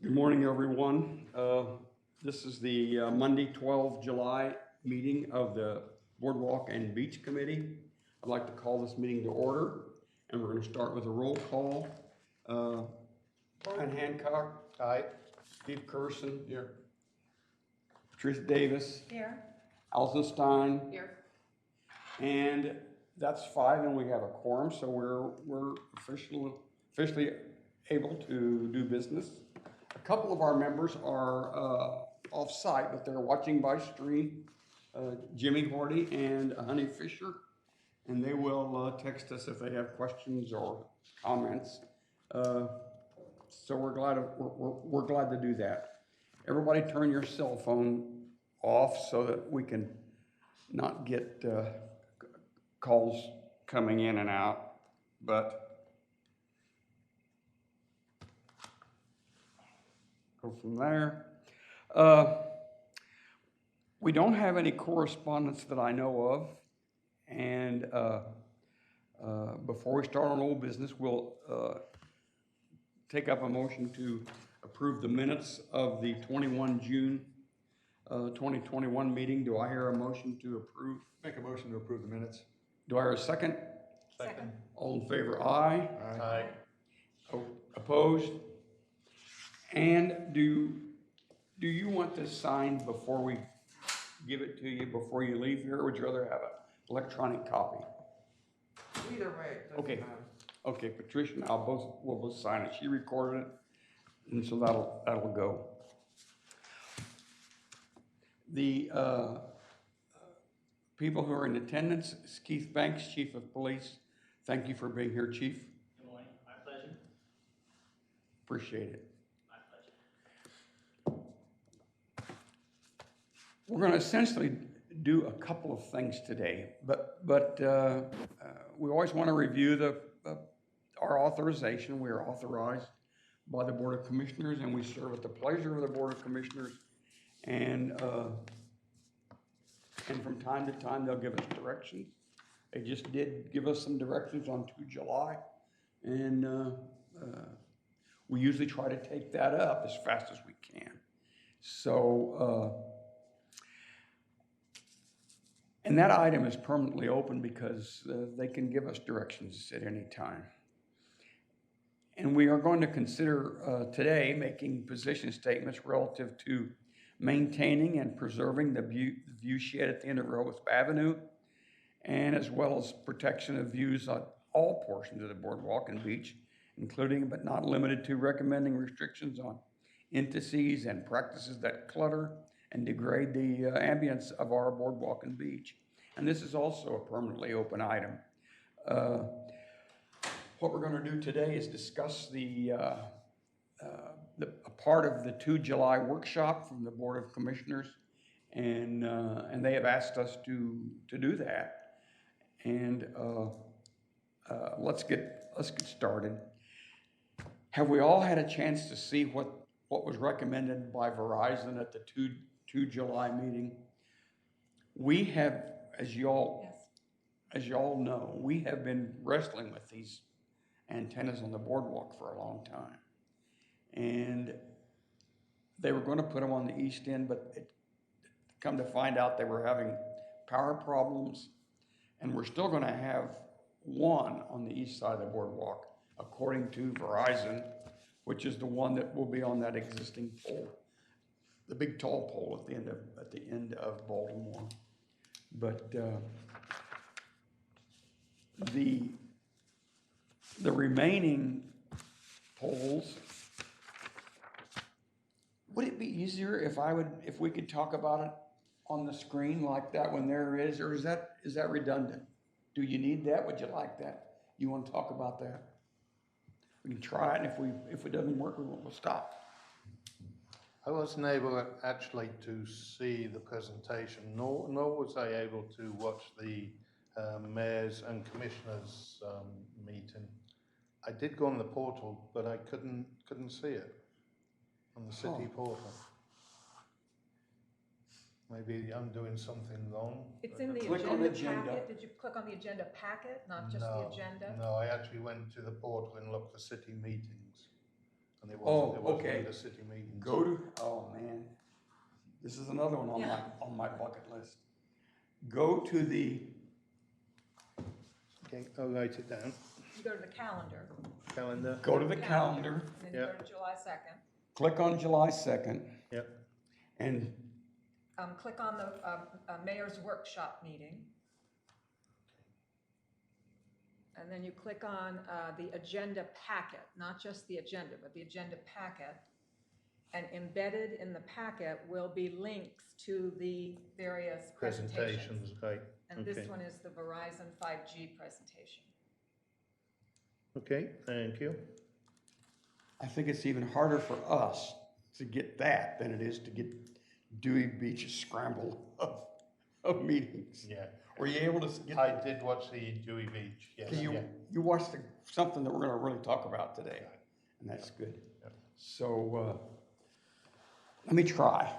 Good morning, everyone. This is the Monday, 12 July meeting of the Boardwalk and Beach Committee. I'd like to call this meeting to order, and we're going to start with a roll call. Brian Hancock. Aye. Steve Curson. Here. Patricia Davis. Here. Alison Stein. Here. And that's 5, and we have a quorum, so we're officially able to do business. A couple of our members are off-site, but they're watching by stream. Jimmy Horty and Honey Fisher, and they will text us if they have questions or comments. So we're glad to do that. Everybody, turn your cell phone off so that we can not get calls coming in and out, but go from there. We don't have any correspondence that I know of, and before we start on old business, we'll take up a motion to approve the minutes of the 21 June 2021 meeting. Do I hear a motion to approve? Make a motion to approve the minutes. Do I hear a second? Second. All in favor, aye. Aye. Opposed? And do you want this signed before we give it to you, before you leave here, or would you rather have an electronic copy? Either way. It doesn't Okay. matter. Okay, Patricia and I will both sign it. She recorded it, and so that'll go. The people who are in attendance, Keith Banks, Chief of Police. Thank you for being here, Chief. Good morning. My pleasure. Appreciate it. My pleasure. We're going to essentially do a couple of things today, but we always want to review our authorization. We are authorized by the Board of Commissioners, and we serve at the pleasure of the Board of Commissioners. And from time to time, they'll give us directions. They just did give us some directions on 2 July, and we usually try to take that up as fast as we can. So, and that item is permanently open because they can give us directions at any time. And we are going to consider today making position statements relative to maintaining and preserving the view shed at the end of Rehoboth Avenue, and as well as protection of views on all portions of the Boardwalk and Beach, including but not limited to recommending restrictions on entities and practices that clutter and degrade the ambience of our Boardwalk and Beach. And this is also a permanently open item. What we're going to do today is discuss a part of the 2 July workshop from the Board of Commissioners, and they have asked us to do that. And let's get started. Have we all had a chance to see what was recommended by Verizon at the 2 July meeting? We have, as y'all know, we have been wrestling with these antennas on the boardwalk for a long time. And they were going to put them on the east end, but come to find out they were having power problems, and we're still going to have one on the east side of the boardwalk, according to Verizon, which is the one that will be on that existing pole, the big tall pole at the end of Baltimore. But the remaining poles. Would it be easier if we could talk about it on the screen like that when there is, or is that redundant? Do you need that? Would you like that? You want to talk about that? We can try it, and if it doesn't work, we'll stop. I wasn't able actually to see the presentation, nor was I able to watch the mayors and commissioners meeting. I did go on the portal, but I couldn't see it on the city portal. Maybe I'm doing something wrong. It's in the Click on agenda packet. Did you click on the agenda packet, not just the agenda? No, I actually went to the portal and looked for city meetings. And it Oh, wasn't okay. in the city meetings. Go to, oh man, this is another one on Yeah. my bucket list. Go to the, Okay, I'll write it down. You go to the calendar, Calendar. go to the calendar, and then you Yeah. go to July 2nd. click on July 2nd, Yep. and Click on the mayor's workshop meeting. And then you click on the agenda packet, not just the agenda, but the agenda packet. And embedded in the packet will be links to the various presentations. Right. And this one is the Verizon 5G presentation. Okay, thank you. I think it's even harder for us to get that than it is to get Dewey Beach's scramble of meetings. Yeah. Were you able to get? I did watch the Dewey Beach, yes. You watched something that we're going to really talk about today, and that's good. Yeah. So let me try.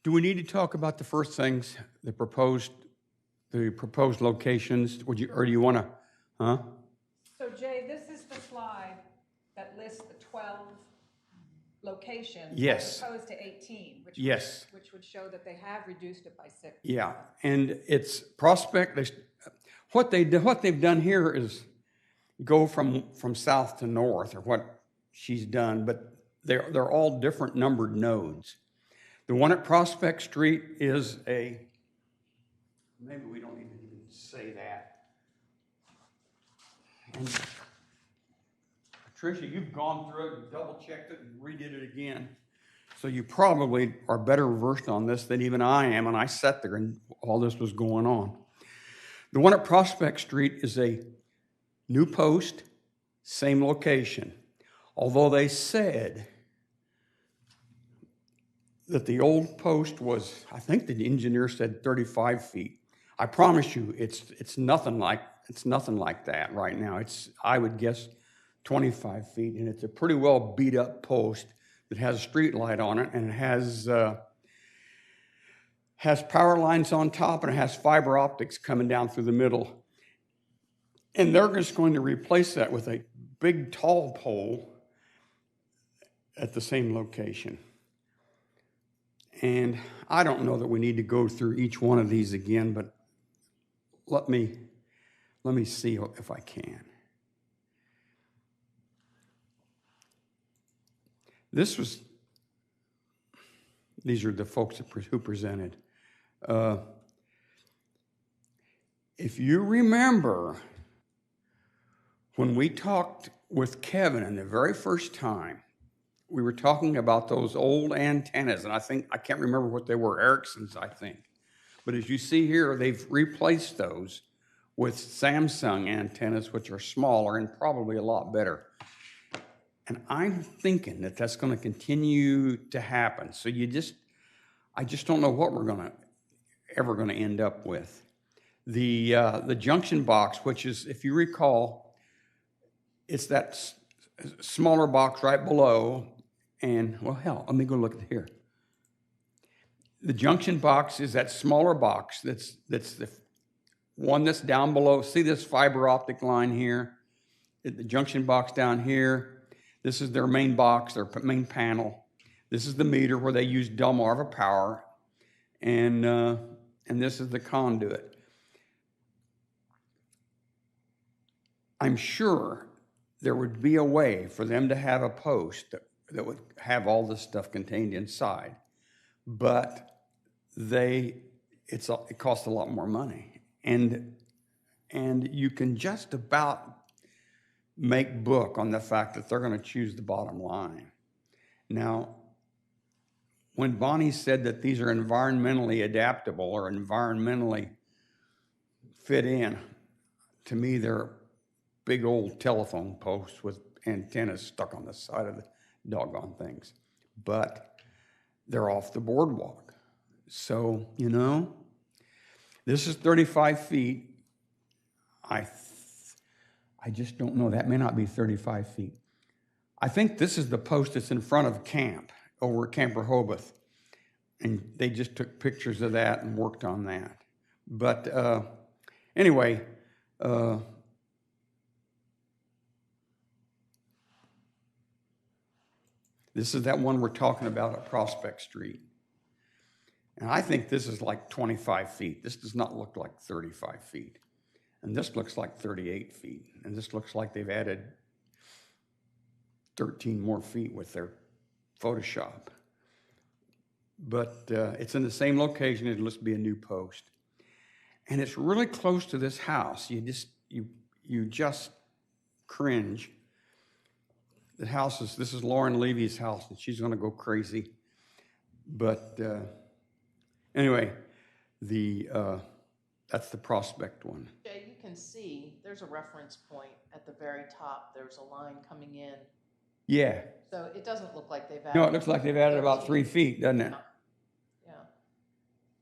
Do we need to talk about the first things, the proposed locations? Or do you want to, huh? So Jay, this is the slide that lists the 12 locations. Yes. As opposed to 18, Yes. which would show that they have reduced it by 6. Yeah, and it's Prospect. What they've done here is go from south to north, or what she's done, but they're all different numbered nodes. The one at Prospect Street is maybe we don't need to even say that. And Patricia, you've gone through it and double checked it and redid it again. So you probably are better versed on this than even I am, and I sat there and all this was going on. The one at Prospect Street is a new post, same location. Although they said that the old post was, I think the engineer said 35 feet. I promise you, it's nothing like that right now. I would guess 25 feet, and it's a pretty well beat up post that has a street light on it, and it has power lines on top, and it has fiber optics coming down through the middle. And they're just going to replace that with a big tall pole at the same location. And I don't know that we need to go through each one of these again, but let me see if I can. These are the folks who presented. If you remember, when we talked with Kevin in the very first time, we were talking about those old antennas, and I can't remember what they were, Ericsson's, I think. But as you see here, they've replaced those with Samsung antennas, which are smaller and probably a lot better. And I'm thinking that that's going to continue to happen. So I just don't know what we're ever going to end up with. The junction box, which is, if you recall, it's that smaller box right below. And, well, hell, let me go look at here. The junction box is that smaller box that's the one that's down below. See this fiber optic line here? The junction box down here. This is their main box, their main panel. This is the meter where they use Delmarva power. And this is the conduit. I'm sure there would be a way for them to have a post that would have all this stuff contained inside, but it costs a lot more money, and you can just about make book on the fact that they're going to choose the bottom line. Now, when Bonnie said that these are environmentally adaptable or environmentally fit in, to me they're big old telephone posts with antennas stuck on the side of the doggone things. But they're off the boardwalk. So, you know, this is 35 feet. I just don't know. That may not be 35 feet. I think this is the post that's in front of camp over at Camp Rehoboth. And they just took pictures of that and worked on that. But anyway, this is that one we're talking about at Prospect Street. And I think this is like 25 feet. This does not look like 35 feet. And this looks like 38 feet. And this looks like they've added 13 more feet with their Photoshop. But it's in the same location. It must be a new post. And it's really close to this house. You just cringe. The house is, this is Lauren Levy's house, and she's going to go crazy. But anyway, that's the Prospect one. Jay, you can see there's a reference point at the very top. There's a line coming in. Yeah. So it doesn't look like they've added. No, it looks like they've added about 3 feet, doesn't it? Yeah.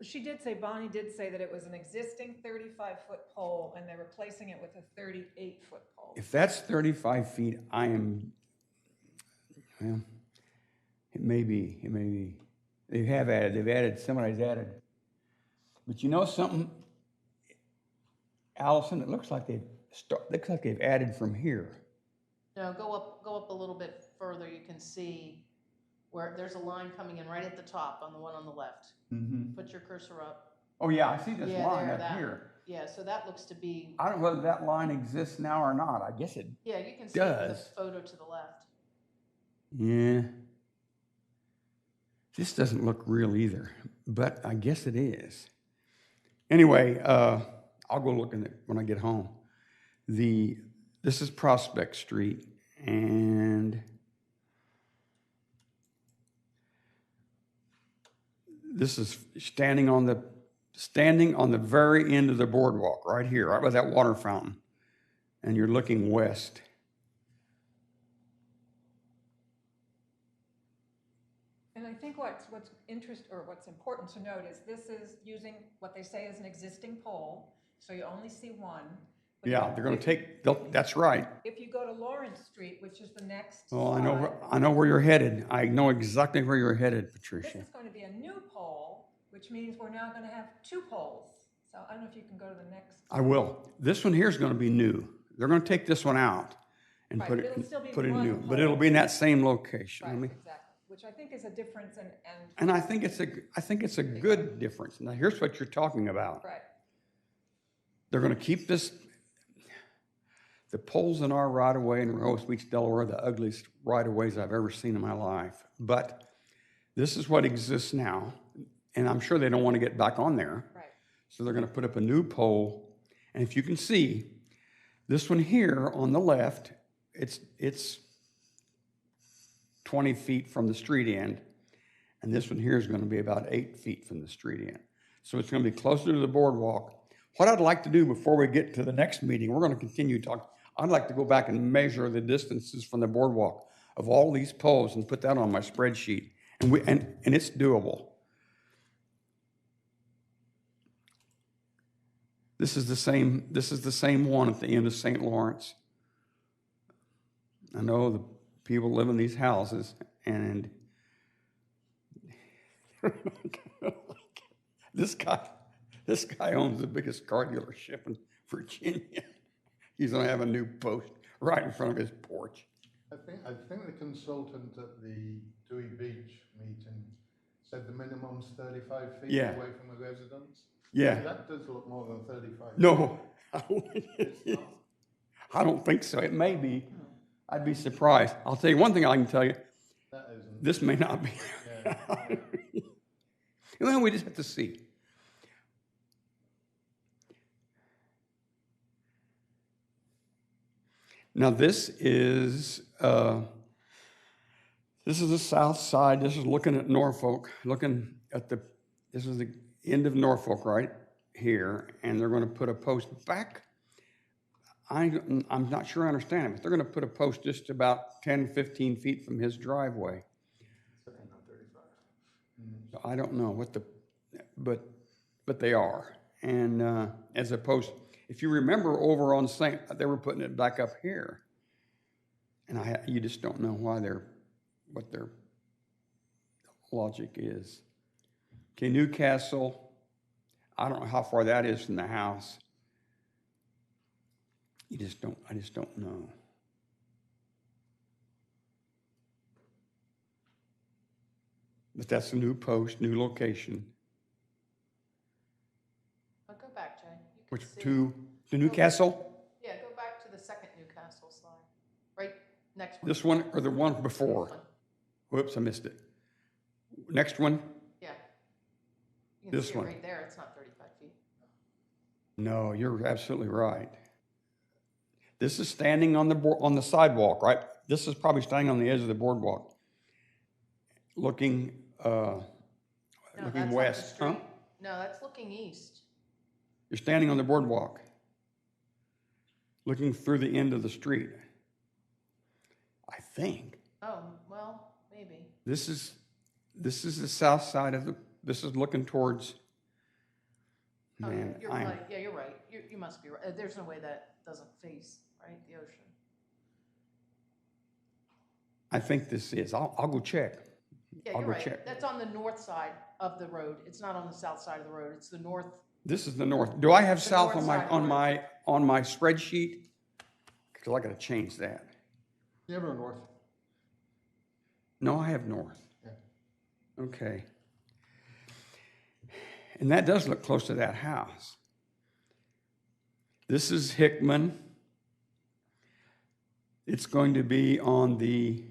She did say, Bonnie did say that it was an existing 35-foot pole and they're replacing it with a 38-foot pole. If that's 35 feet, well, it may be. They've added, somebody's added. But you know something, Allison, it looks like they've added from here. No, go up a little bit further. You can see where there's a line coming in right at the top on the one on the left. Mm-hmm. Put your cursor up. Oh yeah, I see this line there, up that. here. Yeah, so that looks to be. I don't know whether that line exists now or not. I guess it Yeah, you can see does. the photo to the left. Yeah. This doesn't look real either, but I guess it is. Anyway, I'll go look at it when I get home. This is Prospect Street, and this is standing on the very end of the boardwalk, right here, right by that water fountain, and you're looking west. And I think what's important to note is this is using what they say is an existing pole, so you only see one. But Yeah, they're going to that's right. If you go to Lawrence Street, which is the next Oh, slide, I know where you're headed. I know exactly where you're headed, this Patricia. is going to be a new pole, which means we're now going to have 2 poles. So I don't know if you can go to the next. I will. This one here is going to be new. They're going to take this one out and Right, put but it'll still be it one new, pole. but it'll be in that same location. Right, exactly. Which I think is a difference And I think it's a good difference. Now here's what you're talking about. right. They're going to keep the poles in our right of way in Rehoboth Beach, Delaware, are the ugliest right of ways I've ever seen in my life. But this is what exists now, and I'm sure they don't want to get back on there. Right. So they're going to put up a new pole, and if you can see, this one here on the left, it's 20 feet from the street end, and this one here is going to be about 8 feet from the street end. So it's going to be closer to the boardwalk. What I'd like to do before we get to the next meeting, we're going to continue talking. I'd like to go back and measure the distances from the boardwalk of all these poles and put that on my spreadsheet, and it's doable. This is the same one at the end of St. Lawrence. I know the people live in these houses, and this guy owns the biggest car dealership in Virginia. He's going to have a new post right in front of his porch. I think the consultant at the Dewey Beach meeting said the minimum's 35 feet Yeah. away from the residence. Yeah. That does look more than 35. No, I don't think so. It may be. I'd be surprised. I'll tell you one thing I can tell you. That isn't. This may not be. Yeah. Well, we just have to see. Now this is the south side. This is looking at Norfolk. This is the end of Norfolk right here, and they're going to put a post back. I'm not sure I understand it, but they're going to put a post just about 10, 15 feet from his driveway. Certainly not 35. I don't know what the, but they are. And as opposed, if you remember over on St., they were putting it back up here. And you just don't know what their logic is. Okay, Newcastle, I don't know how far that is from the house. I just don't know. But that's a new post, new location. But go back, Jay. You can Which, see. to Newcastle? Yeah, go back to the second Newcastle slide. Right next one. This one or the one before? This one. Whoops, I missed it. Next one? Yeah. You can This see it one. right there. It's not 35 feet. No, you're absolutely right. This is standing on the sidewalk, right? This is probably standing on the edge of the boardwalk, looking No, looking that's not the west. Huh? street. No, that's looking east. You're standing on the boardwalk, looking through the end of the street. I think Oh, well, maybe. this is the south side of the. This is looking towards. Oh, Man, you're right. Yeah, you're right. You must be right. There's no way that doesn't face, right, the ocean. I think this is. I'll go check. Yeah, I'll you're go right. check. That's on the north side of the road. It's not on the south side of the road. It's the north. This is the north. Do I have The south north on side of the on my spreadsheet? Because I got to change that. You have no north. No, I have north. Yeah. Okay. And that does look close to that house. This is Hickman. It's going to be on the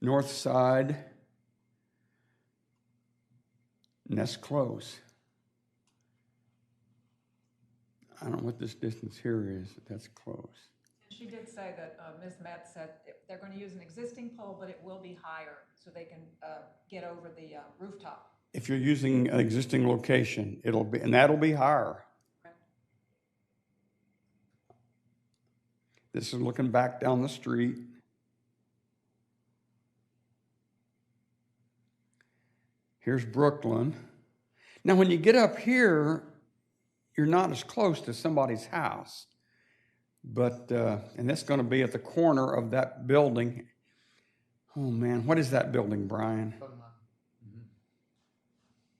north side. And that's close. I don't know what this distance here is, but that's close. She did say that Ms. Metz said they're going to use an existing pole, but it will be higher so they can get over the rooftop. If you're using an existing location, and that'll be higher. Correct. This is looking back down the street. Here's Brooklyn. Now, when you get up here, you're not as close to somebody's house. But, and that's going to be at the corner of that building. Oh, man, what is that building, Brian?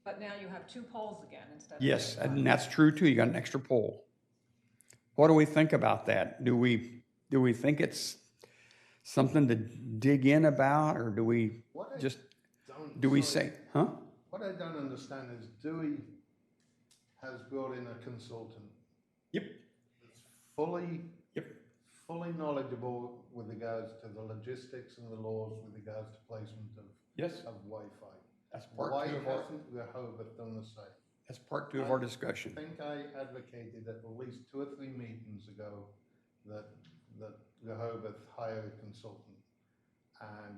But now you have two poles again instead of. Yes, just one. and that's true, too. You got an extra pole. What do we think about that? Do we think it's something to dig in about, or do we just, do we say, huh? What I don't understand is Dewey has brought in a consultant. Yep. That's fully Yep. fully knowledgeable with regards to the logistics and the laws with regards to placement Yes. of Wi-Fi. That's Why part two of our, hasn't Rehoboth done the same? that's part two of our I discussion. think I advocated at least 2 or 3 meetings ago that Rehoboth hire a consultant. And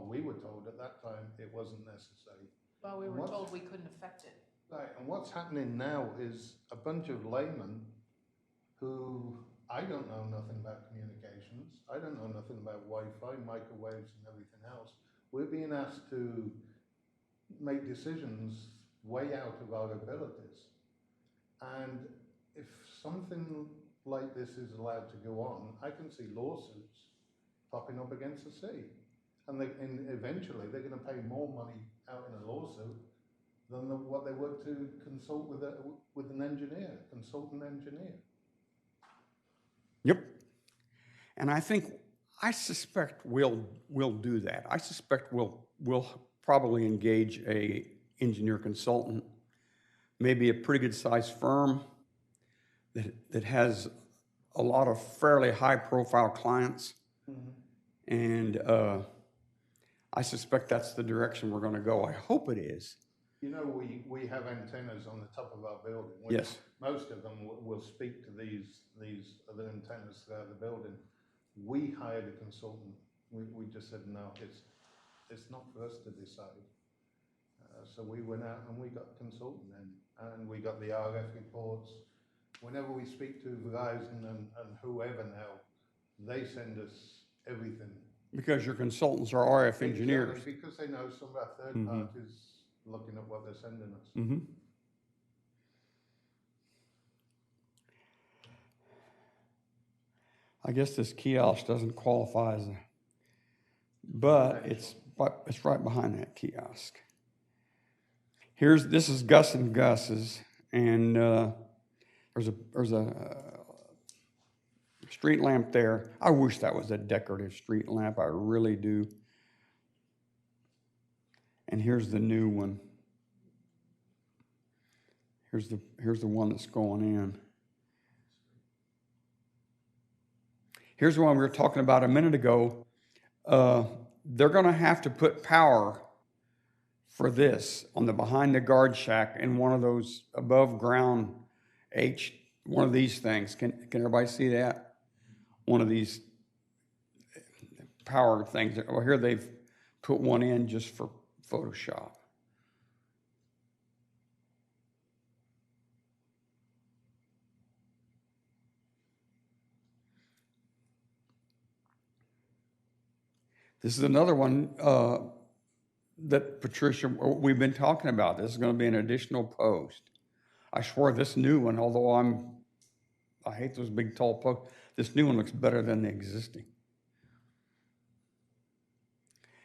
we were told at that time it wasn't necessary. Well, we were What? told we couldn't affect it. Right, and what's happening now is a bunch of laymen who, I don't know nothing about communications, I don't know nothing about Wi-Fi, microwaves and everything else. We're being asked to make decisions way out of our abilities. And if something like this is allowed to go on, I can see lawsuits popping up against the city. And eventually they're going to pay more money out in a lawsuit than what they would to consult with an engineer, consultant engineer. Yep. And I suspect we'll do that. I suspect we'll probably engage a engineer consultant, maybe a pretty good sized firm that has a lot of fairly high profile clients. Mm-hmm. And I suspect that's the direction we're going to go. I hope it is. You know, we have antennas on the top of our building. Yes. Most of them will speak to these other antennas throughout the building. We hired a consultant. We just said, no, it's not for us to decide. So we went out and we got a consultant in, and we got the RF reports. Whenever we speak to Verizon and whoever now, they send us everything. Because your consultants are RF engineers. Exactly, because they know some of our third Mm-hmm. parties looking at what they're sending us. Mm-hmm. I guess this kiosk doesn't qualify as a, but it's right behind that kiosk. This is Gus and Gus's, and there's a street lamp there. I wish that was a decorative street lamp. I really do. And here's the new one. Here's the one that's going in. Here's the one we were talking about a minute ago. They're going to have to put power for this on the behind the guard shack in one of those above ground one of these things. Can everybody see that? One of these power things. Well, here they've put one in just for Photoshop. This is another one that Patricia, we've been talking about. This is going to be an additional post. I swear this new one, although I hate those big tall posts, this new one looks better than the existing.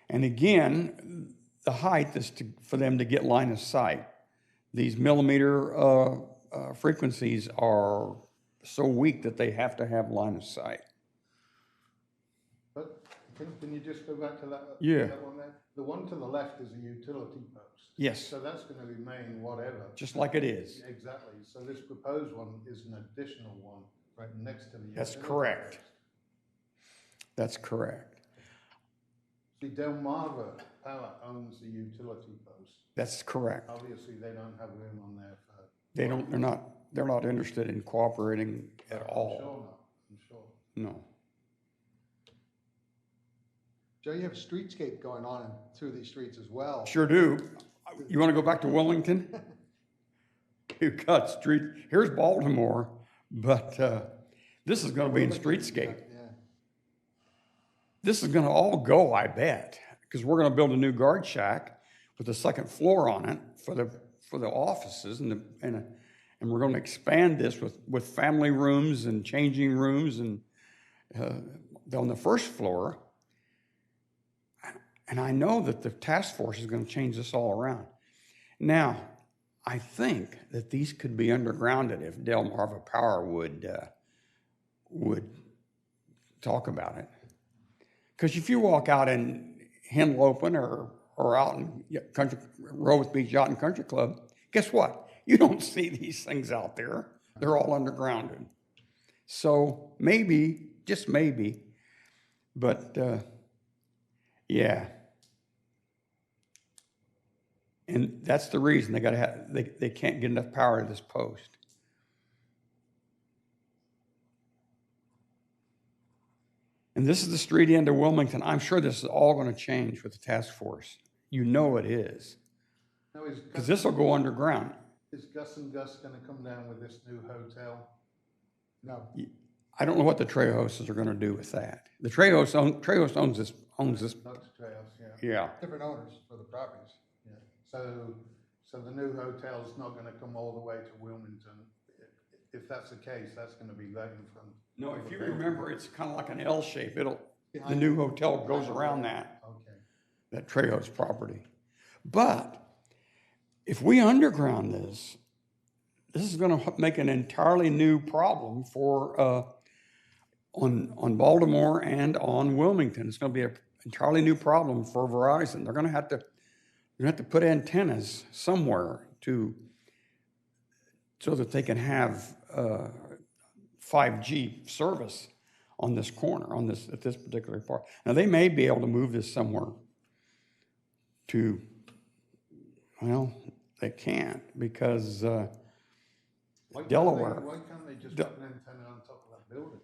And again, the height is for them to get line of sight. These millimeter frequencies are so weak that they have to have line of sight. But can you just go back to that, Yeah. that one there? The one to the left is a utility post. Yes. So that's going to remain whatever. Just like it is. Exactly. So this proposed one is an additional one right next to the That's utility correct. post. That's correct. See, Delmarva Power owns the utility post. That's correct. Obviously, they don't have room on there for. They're not interested in cooperating at all. I'm sure not. I'm sure. No. Joe, you have streetscape going on through these streets as well. Sure do. You want to go back to Wilmington? You've got street. Here's Baltimore, but this is going to be in streetscape. Yeah. This is going to all go, I bet, because we're going to build a new guard shack with a second floor on it for the offices, and we're going to expand this with family rooms and changing rooms, and on the first floor. And I know that the task force is going to change this all around. Now, I think that these could be undergrounded if Delmarva Power would talk about it. Because if you walk out in Henlopen or out in Rehoboth Beach Yacht and Country Club, guess what? You don't see these things out there. They're all undergrounded. So maybe, just maybe, but yeah. And that's the reason they can't get enough power to this post. And this is the street end of Wilmington. I'm sure this is all going to change with the task force. You know it is. Because this will go underground. Is Gus and Gus going to come down with this new hotel? No. I don't know what the Trejoses are going to do with that. The Trejos owns this. Not the Trejos, yeah. Yeah. Different owners for the properties. Yeah. So the new hotel's not going to come all the way to Wilmington. If that's the case, that's going to be right in front. No, if you remember, it's kind of like an L shape. The Behind new hotel goes around that Trejos property. But if we underground this is going to make an entirely new problem for on Baltimore and on Wilmington. It's going to be an entirely new problem for Verizon. They're going to have to put antennas somewhere so that they can have 5G service on this corner, at this particular part. Now they may be able to move this somewhere well, they can't because Delaware. Why can't they just put an antenna on top of that building?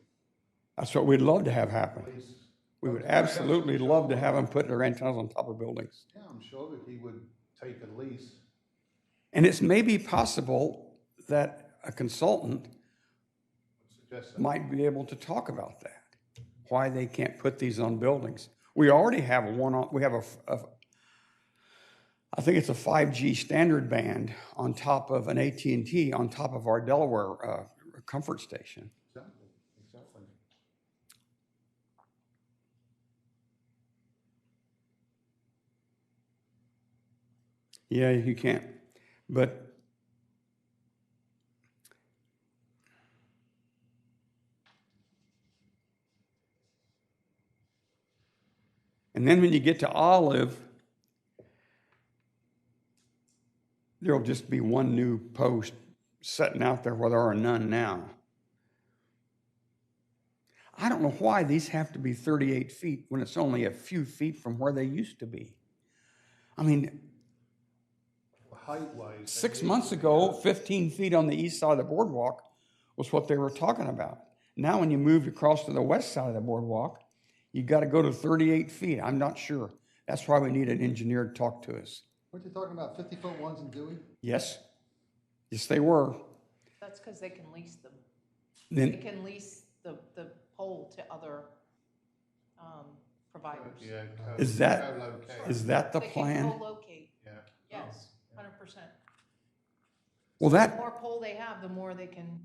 That's what we'd love to have happen. Please. We would absolutely love to have them put their antennas on top of buildings. Yeah, I'm sure that he would take a lease. And it's maybe possible that a consultant might be able to talk about that, why they can't put these on buildings. We already have one on, we have I think it's a 5G standard band on top of an AT&T on top of our Delaware comfort station. Exactly, exactly. Yeah, you can't. But and then when you get to Olive, there'll just be one new post sitting out there where there are none now. I don't know why these have to be 38 feet when it's only a few feet from where they used to be. I mean, Height-wise. 6 months ago, 15 feet on the east side of the boardwalk was what they were talking about. Now, when you moved across to the west side of the boardwalk, you got to go to 38 feet. I'm not sure. That's why we need an engineer to talk to us. Weren't you talking about 50-foot ones in Dewey? Yes, yes, they were. That's because they can lease them. Then They can lease the pole to other providers. Yeah. Is that- co-locate. is that the They can plan? co-locate, Yeah. yes, 100%. Well, The that more pole they have, the more they can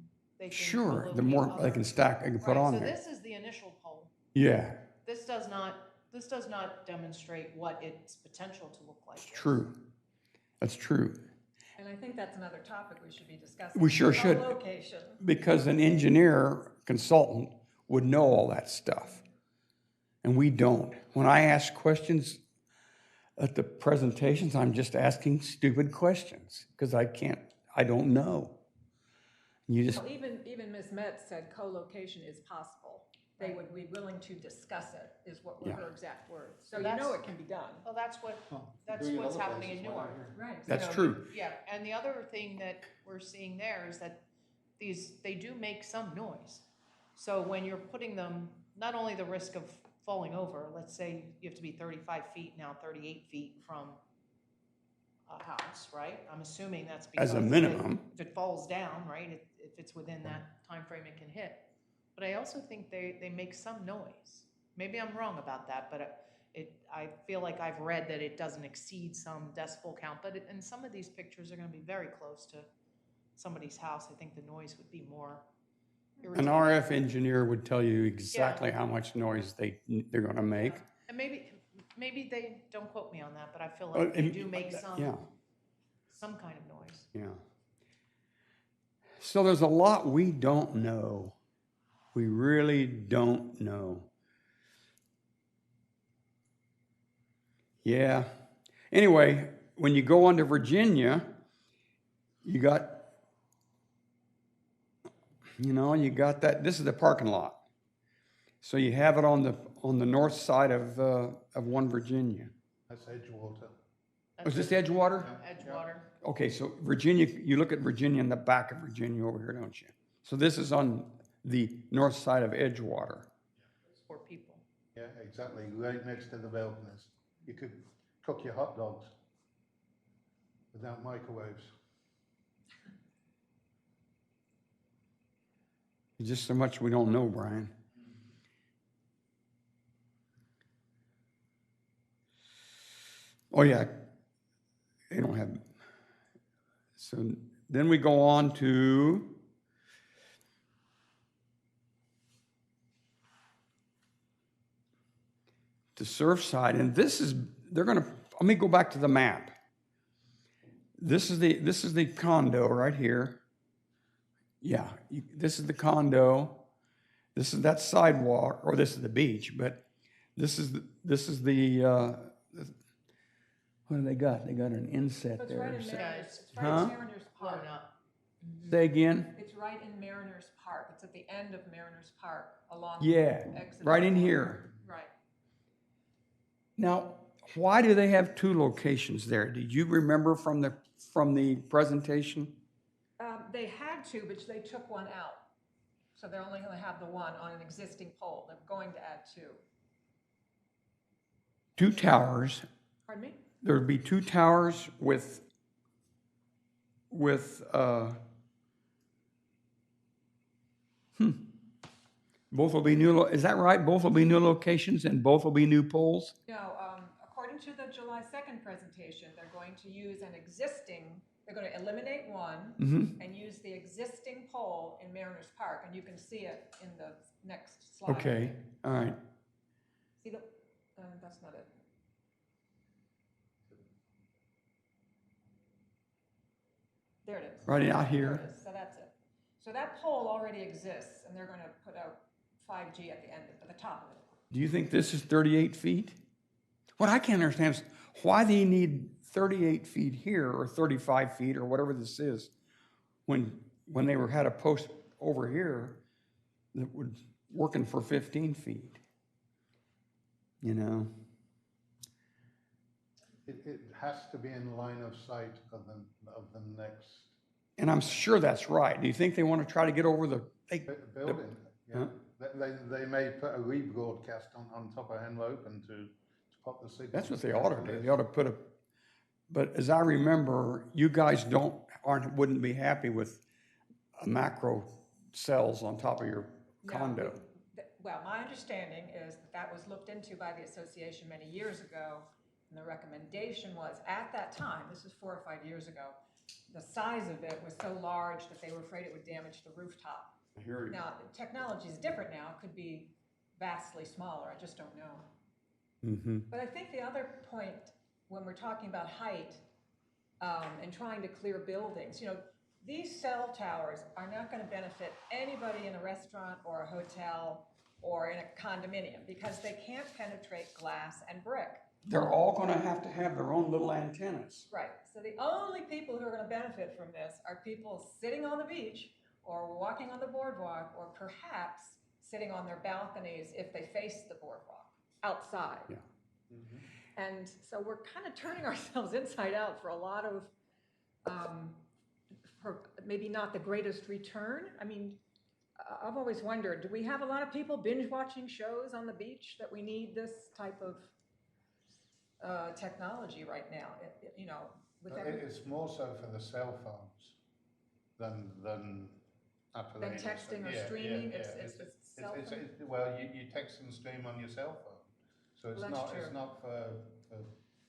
sure. The co-locate more other- they can stack, they can put Right, on so there. this is the initial pole. Yeah, This does not demonstrate what its potential to look like it's is. true. That's true. And I think that's another topic we should be discussing. We sure should. Co-location. Because an engineer consultant would know all that stuff. And we don't. When I ask questions at the presentations, I'm just asking stupid questions because I don't know. You just, Well, even Ms. Metz said co-location is possible. They would be willing to discuss it, is what were Yeah. her exact words. So So you know that's- it can be done. Well, that's what's Doing it what's other happening places, in why not Newark. here? Right. that's So, true. Yeah, and the other thing that we're seeing there is that they do make some noise. So when you're putting them, not only the risk of falling over, let's say you have to be 35 feet, now 38 feet from a house, right? I'm assuming that's because. As a minimum. If it falls down, right, if it's within that time frame, it can hit. But I also think they make some noise. Maybe I'm wrong about that, but I feel like I've read that it doesn't exceed some decibel count, and some of these pictures are gonna be very close to somebody's house. I think the noise would be more An irritating. RF engineer would tell you exactly how much noise they're going to make. And maybe they, don't quote me on that, but I feel Uh, like they and- do make Yeah, some kind of noise. yeah. So there's a lot we don't know. We really don't know. Yeah. Anyway, when you go on to Virginia, you got that, this is the parking lot. So you have it on the north side of 1 Virginia. That's Edgewater. Oh, is this Edgewater? Edgewater. Okay, so Virginia, you look at Virginia in the back of Virginia over here, don't you? So this is on the north side of Edgewater. For people. Yeah, exactly, right next to the balconies. You could cook your hot dogs without microwaves. Just so much we don't know, Brian. Oh, yeah. They don't have. So then we go on to Surfside, and let me go back to the map. This is the condo right here. Yeah, this is the condo. This is that sidewalk, or this is the beach, but this is the what do they got? They got an inset So it's there. right in Say- Mariners, it's Huh? right in Mariners Park. Blown up. Say again? It's right in Mariners Park. It's at the end of Mariners Park along. Yeah, Exit. right in here. Right. Now, why do they have 2 locations there? Did you remember from the presentation? They had to, but they took one out. So they're only gonna have the one on an existing pole. They're going to add 2. 2 towers. Pardon me? There would be 2 towers with both will be new. Is that right? Both will be new locations and both will be new poles? No, according to the July 2nd presentation, they're going to use an existing, they're going to eliminate one and use the existing pole in Mariners Park, and you can see it in the next slide. Okay, all right. See the, that's not it. There it is. Right out There here. it is. So that's it. So that pole already exists, and they're going to put out 5G at the end, at the top of it. Do you think this is 38 feet? What I can't understand is why they need 38 feet here or 35 feet or whatever this is when they had a post over here that was working for 15 feet. You know? It has to be in line of sight of the next And I'm sure that's right. Do you think they want to try to get over the building. Yeah. Huh? They may put a rebroadcast on top of Henry Open to pop the signal. That's what they ought to do. They ought to put a, but as I remember, you guys wouldn't be happy with a macro cells on top of your No, condo. Well, my understanding is that was looked into by the association many years ago, and the recommendation was, at that time, this is 4 or 5 years ago, the size of it was so large that they were afraid it would damage the rooftop. I hear you. Now, the technology is different now, it could be vastly smaller, I just don't know. Mm-hmm. But I think the other point, when we're talking about height and trying to clear buildings, you know, these cell towers are not going to benefit anybody in a restaurant or a hotel or in a condominium because they can't penetrate glass and brick. They're all going to have their own little antennas. Right. So the only people who are going to benefit from this are people sitting on the beach or walking on the boardwalk or perhaps sitting on their balconies if they face the boardwalk outside. Yeah. Mhm. And so we're kind of turning ourselves inside out for a lot of, for maybe not the greatest return. I mean, I've always wondered, do we have a lot of people binge watching shows on the beach that we need this type of technology right now? You know, with It's more so for the cell phones than texting or streaming. It's cell phone. Well, you text and stream on your cell phone, so it's Well, not that's true. for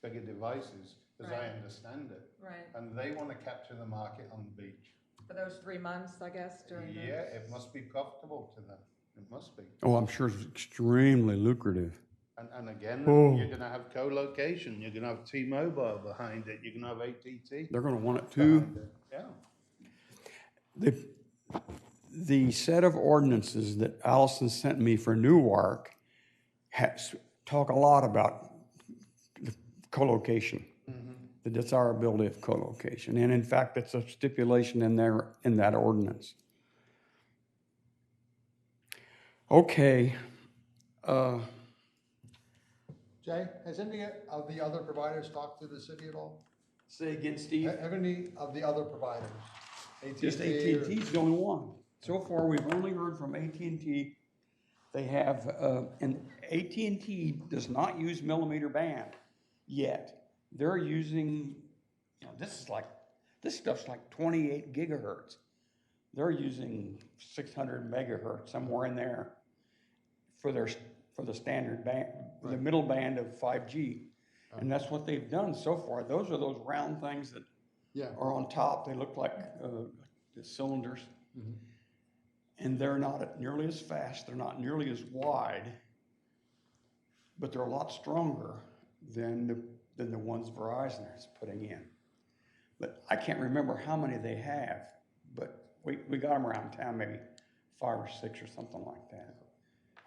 bigger devices, as I Right. understand it. Right. And they want to capture the market on the beach. For those 3 months, I guess, during the. Yeah, it must be profitable to them. It must be. Oh, I'm sure it's extremely lucrative. And again, Oh. you're going to have co-location. You're going to have T-Mobile behind it. You're going to have AT&T They're going to want it too. behind it. Yeah. The set of ordinances that Allison sent me for Newark talk a lot about the co-location, the desirability of co-location. And in fact, it's a stipulation in that ordinance. Okay. Jay, has any of the other providers talked to the city at all? Say again, Steve. Have any of the other providers? Just AT&T or- AT&T's the only one. So far, we've only heard from AT&T. They have, and AT&T does not use millimeter band yet. They're using, you know, this stuff's like 28 gigahertz. They're using 600 megahertz, somewhere in there, for the standard band, for the middle band of 5G. And that's what they've done so far. Those are those round things that Yeah. are on top. They look like the cylinders. Mhm. And they're not nearly as fast. They're not nearly as wide. But they're a lot stronger than the ones Verizon is putting in. But I can't remember how many they have. But we got them around town, maybe 5 or 6 or something like that.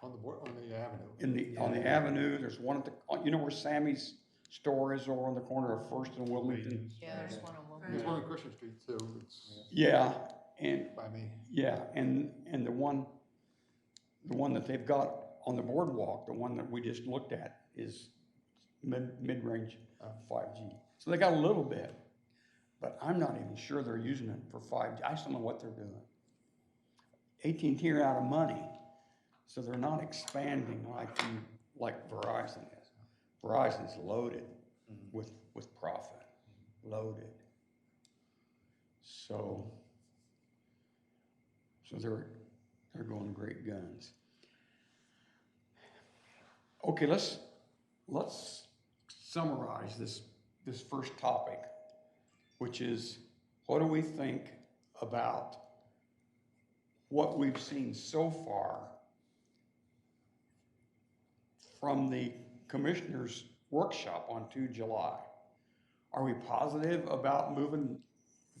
On the avenue. On the avenue, there's one at the, you know where Sammy's store is over on the corner of First and Wilmington? Yeah, there's one on Wilmington. There's one on Christian Street too. It's Yeah, and by me. yeah, and the one that they've got on the boardwalk, the one that we just looked at, is mid-range 5G. So they got a little bit, but I'm not even sure they're using it for 5G. I just don't know what they're doing. AT&T are out of money, so they're not expanding like Verizon is. Verizon's loaded with profit, loaded. So they're going great guns. Okay, let's summarize this first topic, which is, what do we think about what we've seen so far from the commissioners' workshop on 2 July? Are we positive about moving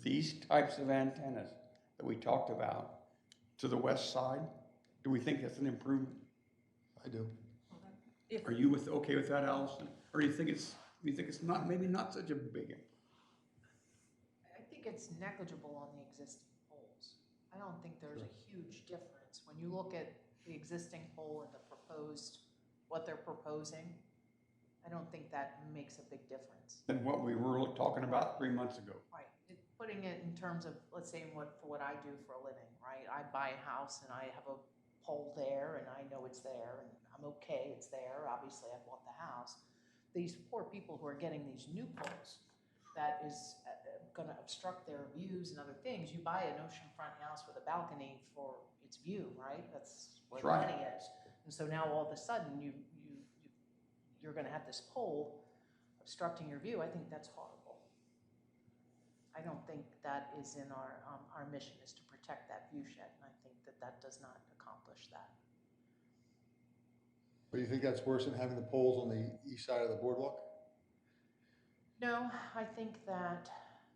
these types of antennas that we talked about to the west side? Do we think that's an improvement? I do. If, Are you okay with that, Allison? Or do you think it's not, maybe not such a big? I think it's negligible on the existing poles. I don't think there's a huge difference. When you look at the existing pole and the proposed, what they're proposing, I don't think that makes a big difference. Than what we were talking about 3 months ago. Right, putting it in terms of, let's say, for what I do for a living, right? I buy a house and I have a pole there and I know it's there and I'm okay, it's there. Obviously, I bought the house. These poor people who are getting these new poles, that is gonna obstruct their views and other things. You buy an oceanfront house with a balcony for its view, right? That's where the Right. money is. And so now all of a sudden you're gonna have this pole obstructing your view. I think that's horrible. I don't think that is in our mission, is to protect that view shed, and I think that does not accomplish that. But you think that's worse than having the poles on the east side of the boardwalk? No, I think that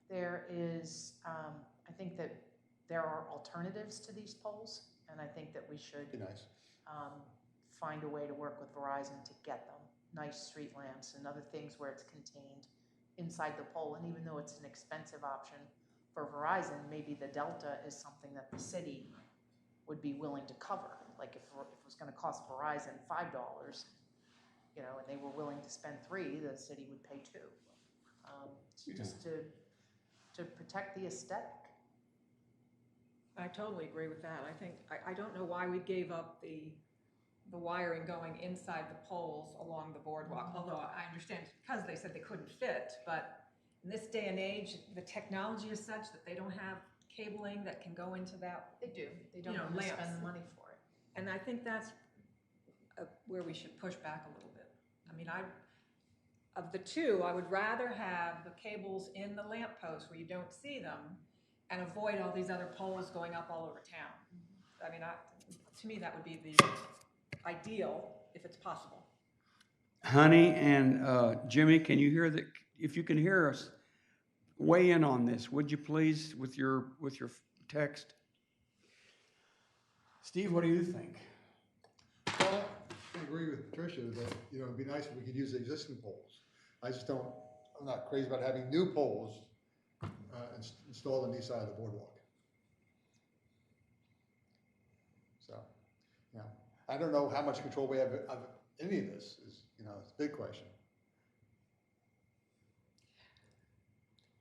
there is, I think that there are alternatives to these poles, and I think that we should Be nice. find a way to work with Verizon to get them. Nice street lamps and other things where it's contained inside the pole. And even though it's an expensive option for Verizon, maybe the delta is something that the city would be willing to cover. Like if it was going to cost Verizon $5, and they were willing to spend $3, the city would pay $2. Just to protect the aesthetic. I totally agree with that. I don't know why we gave up the wiring going inside the poles along the boardwalk, although I understand it's because they said they couldn't fit, but in this day and age, the technology is such that they don't have cabling that can go into that. They do. They don't want to spend the money for it. And I think that's where we should push back a little bit. I mean, of the two, I would rather have the cables in the lamp posts where you don't see them and avoid all these other poles going up all over town. I mean, to me, that would be the ideal if it's possible. Honey and Jimmy, can you hear that? If you can hear us, weigh in on this, would you please, with your text? Steve, what do you think? Well, I agree with Patricia that, it'd be nice if we could use the existing poles. I'm not crazy about having new poles installed on the east side of the boardwalk. So, I don't know how much control we have of any of this, it's a big question.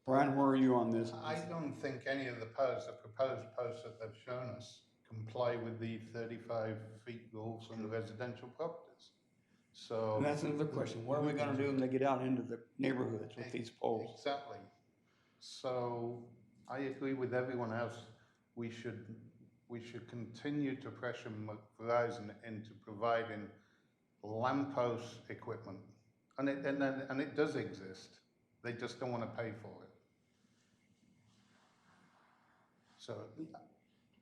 Brian, where are you on this? I don't think any of the proposed posts that they've shown us comply with the 35 feet rules on the residential properties. So And that's another question. What are we gonna do when they get out into the neighborhoods with these poles? Exactly. So I agree with everyone else. We should continue to pressure Verizon into providing lamppost equipment, and it does exist. They just don't want to pay for it. So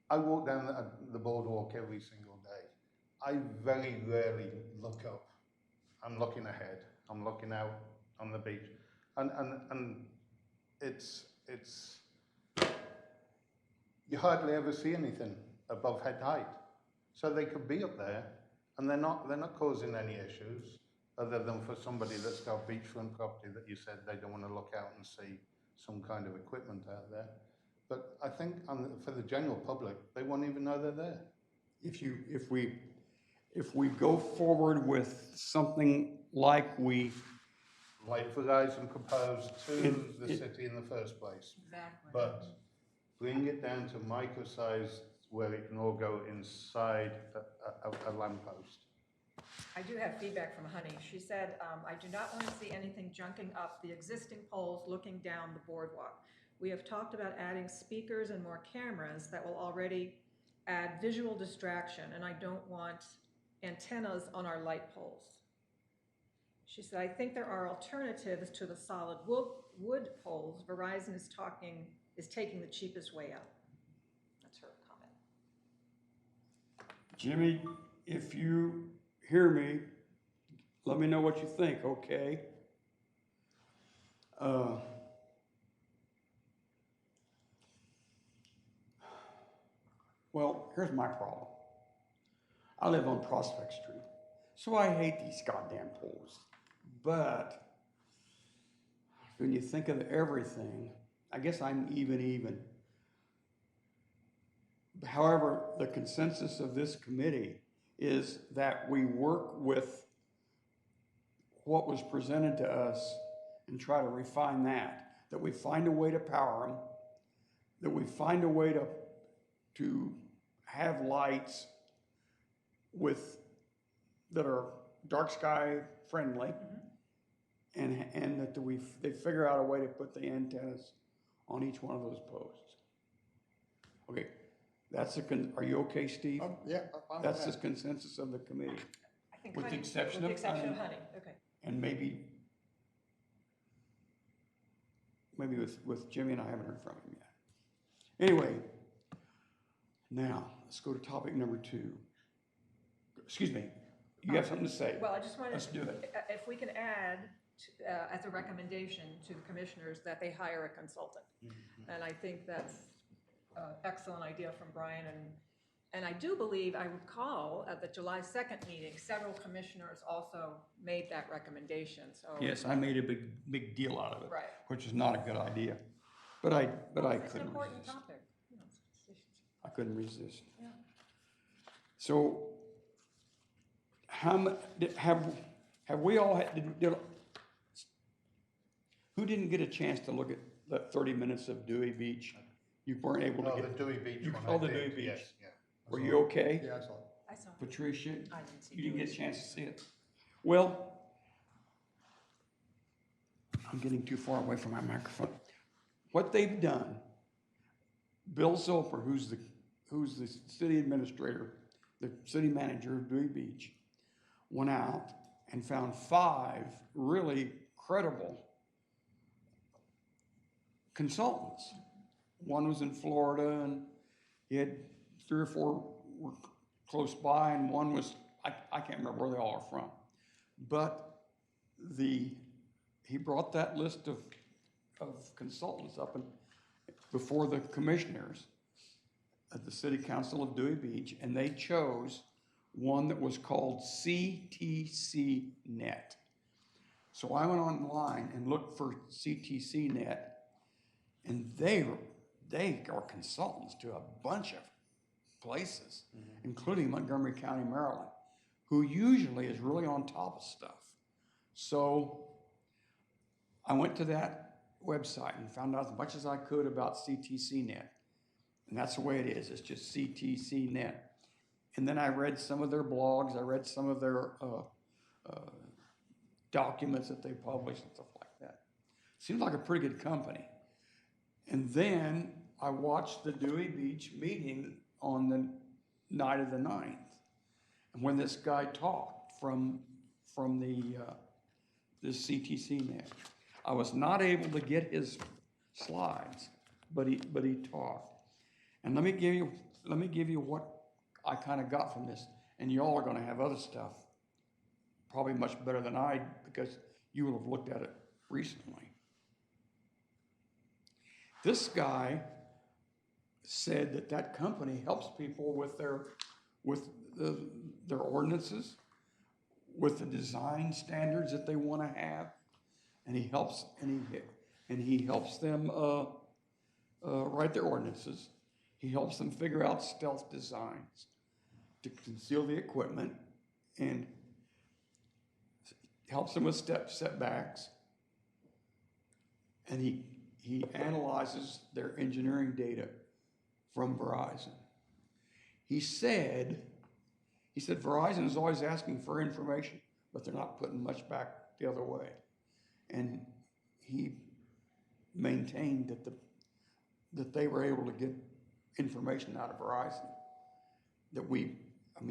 I walk down the boardwalk every single day. I very rarely look up. I'm looking ahead. I'm looking out on the beach, and it's you hardly ever see anything above head height. So they could be up there, and they're not causing any issues, other than for somebody that's got beachfront property that you said they don't want to look out and see some kind of equipment out there. But I think for the general public, they won't even know they're there. If we go forward with something like Verizon proposed to the city in the first place. Exactly. But bring it down to micro-size where it can all go inside a lamppost. I do have feedback from Honey. She said, I do not want to see anything junking up the existing poles looking down the boardwalk. We have talked about adding speakers and more cameras that will already add visual distraction, and I don't want antennas on our light poles. She said, I think there are alternatives to the solid wood poles. Verizon is taking the cheapest way out. That's her comment. Jimmy, if you hear me, let me know what you think, okay? Well, here's my problem. I live on Prospect Street, so I hate these goddamn poles. But when you think of everything, I guess I'm even. However, the consensus of this committee is that we work with what was presented to us and try to refine that we find a way to power them, that we find a way to have lights that are dark sky friendly, and that they figure out a way to put the antennas on each one of those posts. Okay, are you okay, Steve? Yeah, I'm That's the fine. consensus of the committee, I think with the honey, exception with of the exception of honey. honey, okay. And maybe with Jimmy, and I haven't heard from him yet. Anyway, now let's go to topic number 2. Excuse me, you have something to say? Well, I just wanted, Let's do it. if we can add, as a recommendation to the commissioners, that they hire a consultant. And I think that's an excellent idea from Brian. And I do believe, I recall at the July 2nd meeting, several commissioners also made that recommendation, so. Yes, I made a big deal out of it, Right. which is not a good idea. But I It's an couldn't important resist. topic. You know, I couldn't resist. Yeah. So, have we all had? Who didn't get a chance to look at the 30 minutes of Dewey Beach? You weren't able to Oh, get. the Dewey Beach You one. saw I the did, Dewey Beach. Yes, yeah. Were you okay? Yeah, I saw it. I saw it. Patricia, I didn't see you didn't get a Dewey's. chance to see it. Well, I'm getting too far away from my microphone. What they've done, Bill Zilper, who's the city administrator, the city manager of Dewey Beach, went out and found 5 really credible consultants. One was in Florida, and he had 3 or 4 were close by, and one was, I can't remember where they all are from. But he brought that list of consultants up before the commissioners at the City Council of Dewey Beach, and they chose one that was called CTC Net. So I went online and looked for CTC Net, and they are consultants to a bunch of places, including Montgomery County, Maryland, who usually is really on top of stuff. So I went to that website and found out as much as I could about CTC Net. And that's the way it is. It's just CTC Net. And then I read some of their blogs. I read some of their documents that they publish and stuff like that. Seems like a pretty good company. And then I watched the Dewey Beach meeting on the night of the 9th. And when this guy talked from this CTC Net, I was not able to get his slides, but he talked. And let me give you what I kind of got from this. And y'all are going to have other stuff, probably much better than I, because you will have looked at it recently. This guy said that company helps people with their ordinances, with the design standards that they want to have, and he helps them write their ordinances. He helps them figure out stealth designs to conceal the equipment, and helps them with setbacks. And he analyzes their engineering data from Verizon. He said Verizon is always asking for information, but they're not putting much back the other way. And he maintained that they were able to get information out of Verizon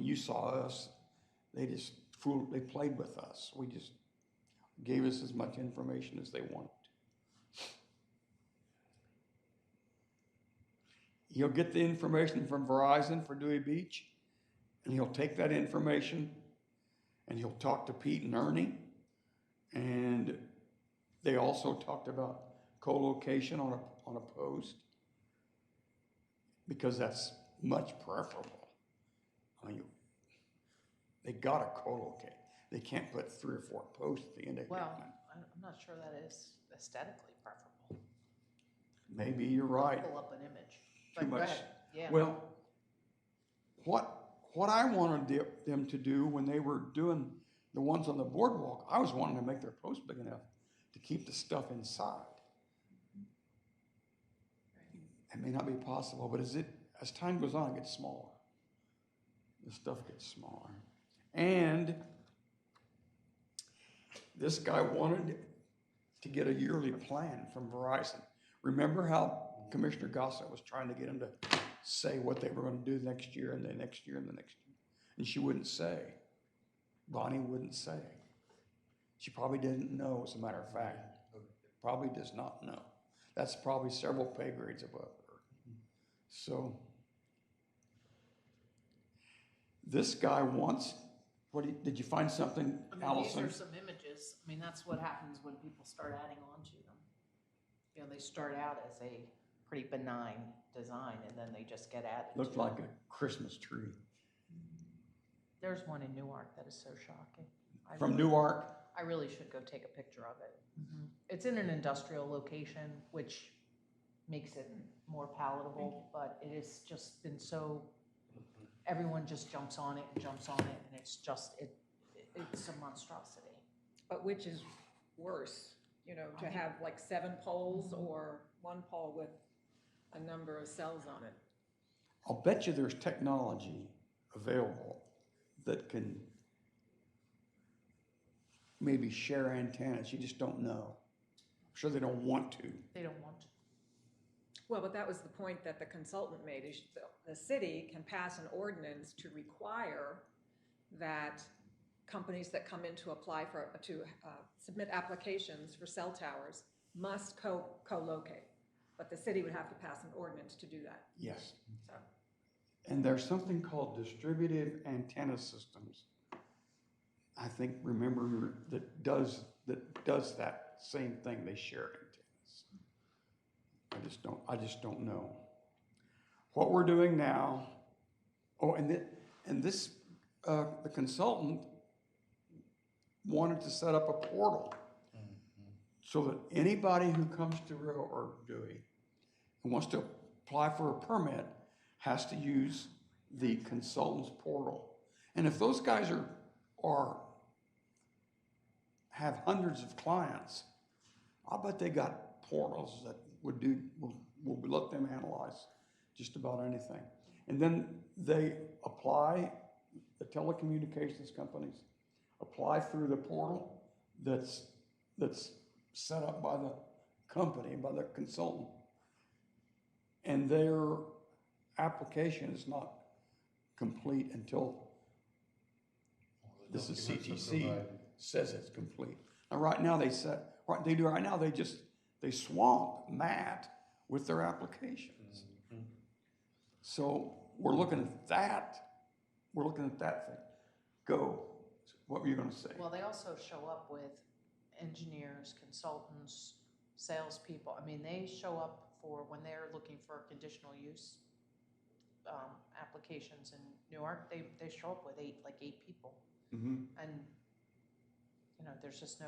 you saw us. They played with us. gave us as much information as they wanted. He'll get the information from Verizon for Dewey Beach, and he'll take that information and he'll talk to Pete and Ernie. And they also talked about co-location on a post, because that's much preferable. I mean, they gotta co-locate. They can't put 3 or 4 posts at the end of Hickman. Well, I'm not sure that is aesthetically preferable. Maybe you're right. Pull up an image. Too But go much. ahead. Yeah. Well, what I wanted them to do when they were doing the ones on the boardwalk, I was wanting to make their post big enough to keep the stuff inside. It may not be possible, but as time goes on, it gets smaller. The stuff gets smaller. And this guy wanted to get a yearly plan from Verizon. Remember how Commissioner Gossett was trying to get him to say what they were going to do next year and the next year and the next year? And she wouldn't say. Bonnie wouldn't say. She probably didn't know, as a matter of fact. Probably does not know. That's probably several pay grades above her. So this guy wants, did you find something, I mean, Allison? these are some images. I mean, that's what happens when people start adding on to them. You know, they start out as a pretty benign design, and then they just get added. Looked like a Christmas tree. There's one in Newark that is so shocking. From Newark? I really should go take a picture of it. It's in an industrial location, which makes it more palatable, but it has just been so, everyone just jumps on it, and it's just, it's a monstrosity. But which is worse, to have like 7 poles or 1 pole with a number of cells on it? I'll bet you there's technology available that can maybe share antennas. You just don't know. I'm sure they don't want to. They don't want to. Well, but that was the point that the consultant made, is the city can pass an ordinance to require that companies that come in to apply to submit applications for cell towers must co-locate. But the city would have to pass an ordinance to do that. Yes. So. And there's something called distributive antenna systems. I think, remember, that does that same thing. They share antennas. I just don't know. What we're doing now, the consultant wanted to set up a portal so that anybody who comes to Dewey and wants to apply for a permit has to use the consultant's portal. And if those guys have hundreds of clients, I bet they got portals that will let them analyze just about anything. And then they apply, the telecommunications companies apply through the portal that's set up by the company, by the consultant. And their application is not complete until this is CTC says it's complete. Now, right now they swamp Matt with their applications. So we're looking at that. We're looking at that thing. Go. What were you going to say? Well, they also show up with engineers, consultants, salespeople. I mean, they show up for when they're looking for conditional use applications in Newark. They show up with 8 people, and there's just no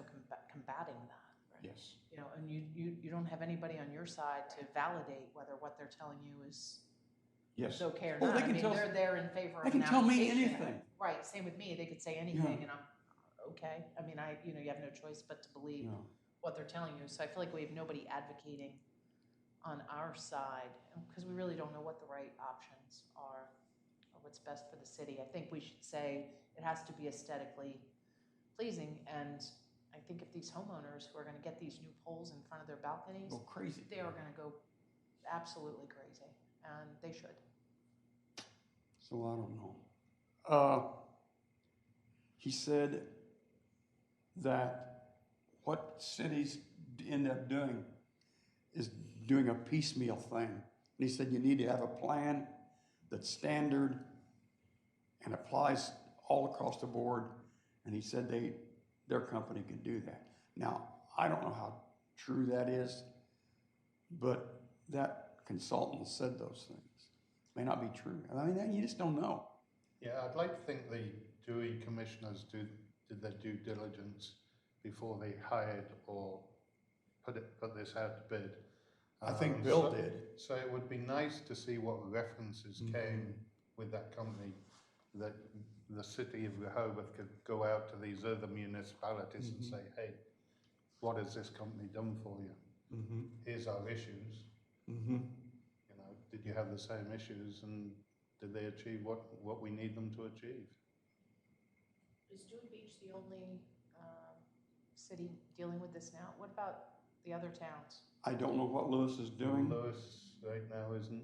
combating that. Right? Yes. And you don't have anybody on your side to validate whether what they're telling you is okay or not. They're there in favor of an application. They can tell me anything. Right. Same with me. They could say anything, and I'm okay. I mean, you have no choice but to believe what they're telling you. So I feel like we have nobody advocating on our side, because we really don't know what the right options are or what's best for the city. I think we should say it has to be aesthetically pleasing, and I think if these homeowners who are going to get these new poles in front of their balconies, Go crazy. they are going to go absolutely crazy, and they should. So I don't know. He said that what cities end up doing is doing a piecemeal thing. And he said you need to have a plan that's standard and applies all across the board. And he said their company could do that. Now, I don't know how true that is, but that consultant said those things. May not be true. I mean, you just don't know. Yeah, I'd like to think the Dewey commissioners did their due diligence before they hired or put this out to bid. I think Bill so, did. So it would be nice to see what references came with that company, that the city of Rehoboth could go out to these other municipalities and say, hey, what has this company done for you? Here's our issues. You know, did you have the same issues, and did they achieve what we need them to achieve? Is Dewey Beach the only city dealing with this now? What about the other towns? I don't know what Lewis is doing. Lewis right now isn't.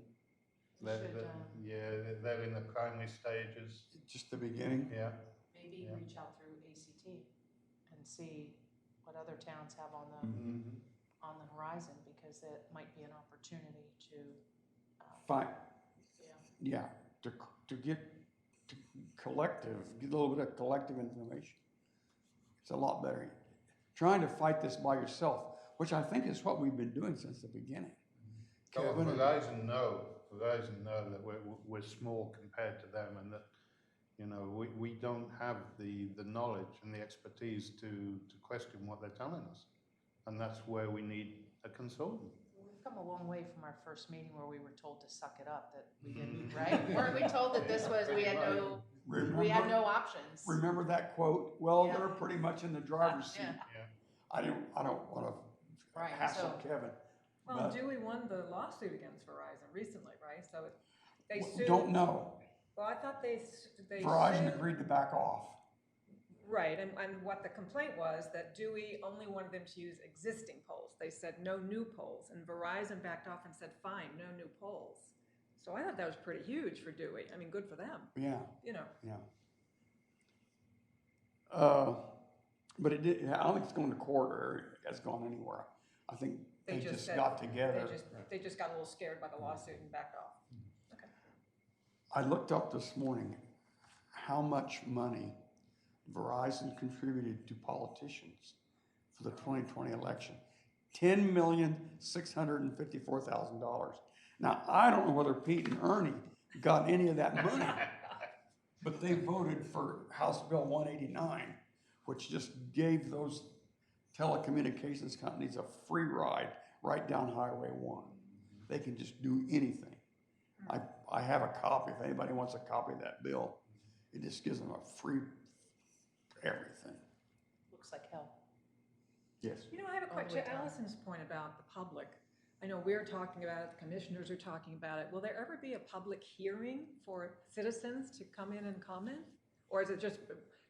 Should, They're in the primary stages. Just the beginning. Yeah. maybe reach out through ACT and see what other towns have on the horizon, because it might be an opportunity to Fine. yeah. Yeah, to get a little bit of collective information. It's a lot better. Trying to fight this by yourself, which I think is what we've been doing since the beginning. Kevin, Verizon know that we're small compared to them, and that, you know, we don't have the knowledge and the expertise to question what they're telling us, and that's where we need a consultant. We've come a long way from our first meeting where we were told to suck it up, that we didn't, right? Weren't we told that this was, we had no options? Remember that quote? Well, Yeah. they're pretty much in the driver's seat. Yeah. I don't want to hassle Kevin. Well, but Dewey won the lawsuit against Verizon recently, right? So they sued. don't know. Well, I thought they Verizon sued. agreed to back off. Right, and what the complaint was, that Dewey only wanted them to use existing poles. They said no new poles, and Verizon backed off and said, fine, no new poles. So I thought that was pretty huge for Dewey. I mean, good for them, Yeah, you know. yeah. But it did. I don't think it's going to court or has gone anywhere. I think they just said- got together. They just got a little scared by the lawsuit and backed off. Okay. I looked up this morning how much money Verizon contributed to politicians for the 2020 election. $10,654,000. Now, I don't know whether Pete and Ernie got any of that money, but they voted for House Bill 189, which just gave those telecommunications companies a free ride right down Highway 1. They can just do anything. I have a copy. If anybody wants a copy of that bill, it just gives them a free everything. Looks like hell. Yes. You know, I have a All the question. way To down. Allison's point about the public. I know we're talking about it, the commissioners are talking about it. Will there ever be a public hearing for citizens to come in and comment? Or is it just,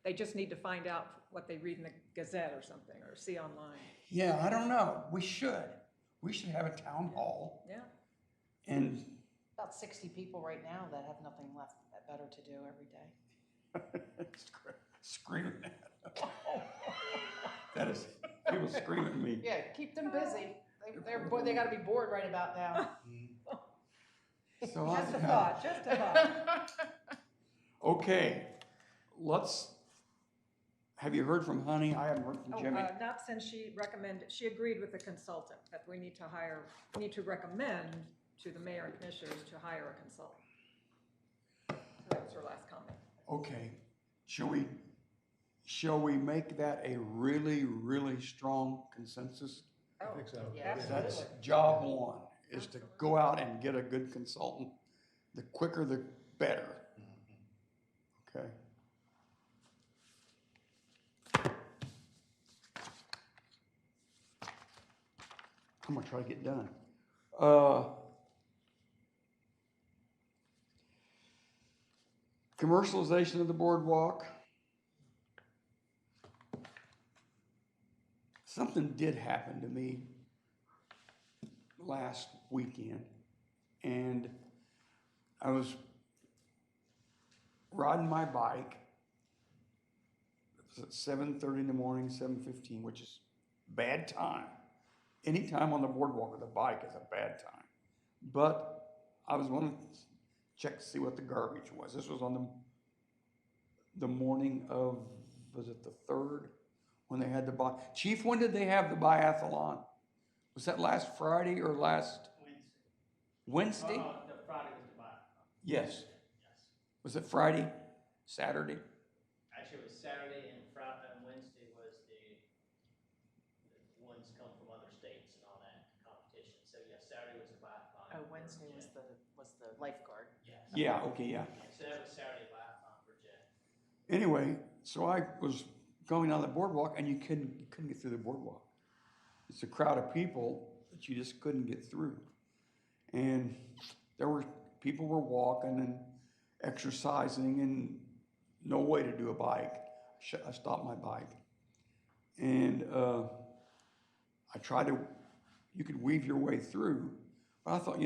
they just need to find out what they read in the Gazette or something, or see online? Yeah, I don't know. We should have a town hall Yeah. and About 60 people right now that have nothing left better to do every day. screaming at them. That is, people scream at me. Yeah, keep them busy. They got to be bored right about now. So Just a thought, just a thought. Okay, have you heard from Honey? I haven't heard from Oh, Jimmy. not since she agreed with the consultant that we need to recommend to the mayor and commissioners to hire a consultant. So that was her last comment. Okay, shall we make that a really, really strong consensus? Oh, think so. Yeah. That's absolutely. job one, is to go out and get a good consultant. The quicker, the better. Okay? I'm gonna try to get done. Commercialization of the boardwalk. Something did happen to me last weekend, and I was riding my bike. It was at 7:30 in the morning, 7:15, which is bad time. Anytime on the boardwalk with a bike is a bad time. But I was going to check to see what the garbage was. This was on the morning of, was it the 3rd, when they had the Chief, when did they have the biathlon? Was that last Friday or last Wednesday? The Friday was the biathlon. Yes. Yes. Was it Friday? Saturday? Actually, it was Saturday and Friday, and Wednesday was the ones come from other states and all that competition. So yeah, Saturday was the biathlon. Oh, Wednesday was the lifeguard. Yes. Yeah, okay, yeah. So that was Saturday biathlon for Jen. Anyway, so I was going on the boardwalk, and you couldn't get through the boardwalk. It's a crowd of people that you just couldn't get through. And people were walking and exercising, and no way to do a bike. I stopped my bike. And I tried to, you could weave your way through. But I thought,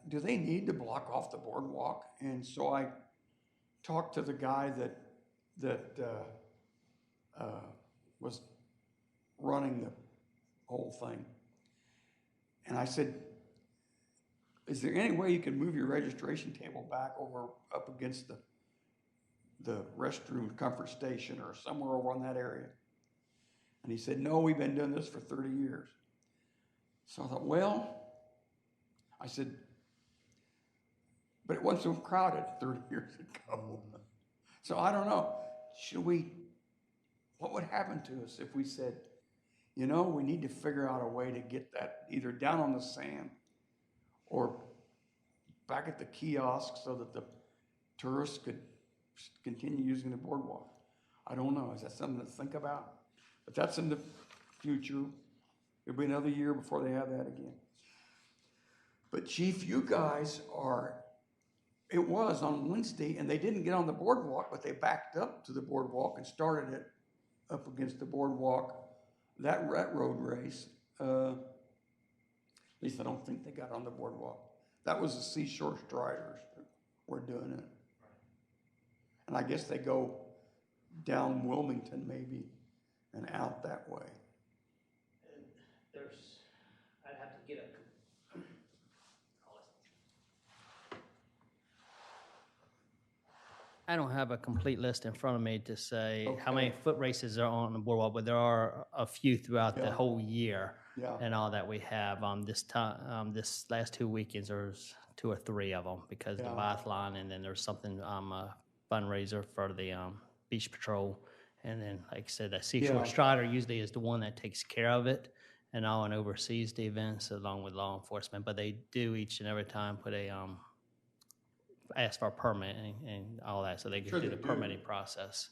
do they need to block off the boardwalk? And so I talked to the guy that was running the whole thing. And I said, is there any way you can move your registration table back over up against the restroom comfort station or somewhere over on that area? And he said, no, we've been doing this for 30 years. So I thought, I said, but it wasn't so crowded 30 years ago. So I don't know, what would happen to us if we said, we need to figure out a way to get that either down on the sand or back at the kiosk so that the tourists could continue using the boardwalk. I don't know. Is that something to think about? But that's in the future. It'll be another year before they have that again. But Chief, you guys it was on Wednesday, and they didn't get on the boardwalk, but they backed up to the boardwalk and started it up against the boardwalk, that road race. At least I don't think they got on the boardwalk. That was the Seashore Striders that were doing it. And I guess they go down Wilmington maybe and out that way. And I'd have to get a, I don't have a complete list in front of me to say how Okay. many foot races are on the boardwalk, but there are a few throughout the Yeah. whole year. Yeah. And all that we have. This last 2 weekends, there's 2 or 3 of them because of the Yeah. biathlon, and then there's something a fundraiser for the beach patrol, and then like I said, that Seashore Yeah. Strider usually is the one that takes care of it, and oversees the events along with law enforcement. But they do each and every time put a ask for a permit and all that, so they can Sure do they the do. permitting process.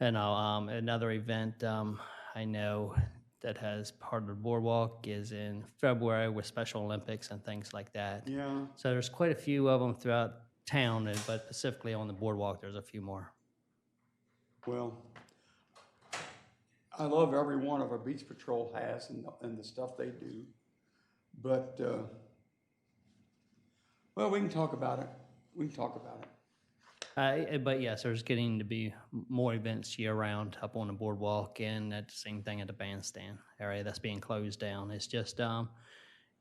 And another event I know that has part of the boardwalk is in February with Special Olympics and things like that. Yeah. So there's quite a few of them throughout town, but specifically on the boardwalk, there's a few more. Well, I love every one of our beach patrol has and the stuff they do. But, we can talk about it. But yes, there's getting to be more events year-round up on the boardwalk, and that same thing at the bandstand area that's being closed down. It's just,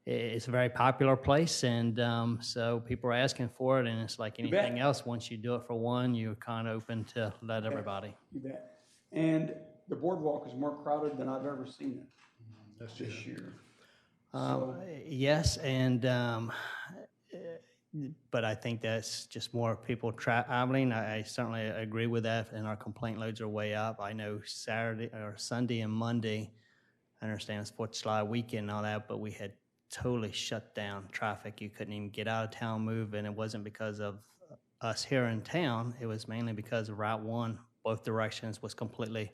it's a very popular place, and so people are asking for it, and it's like You bet. anything else. Once you do it for one, you're kind of open to let everybody. You bet. And the boardwalk is more crowded than I've ever seen it this year. So, Yes, and but I think that's just more people traveling. I certainly agree with that, and our complaint loads are way up. I know Saturday or Sunday and Monday, I understand it's 4th of July weekend and all that, but we had totally shut down traffic. You couldn't even get out of town, move, and it wasn't because of us here in town. It was mainly because of Route 1, both directions, was completely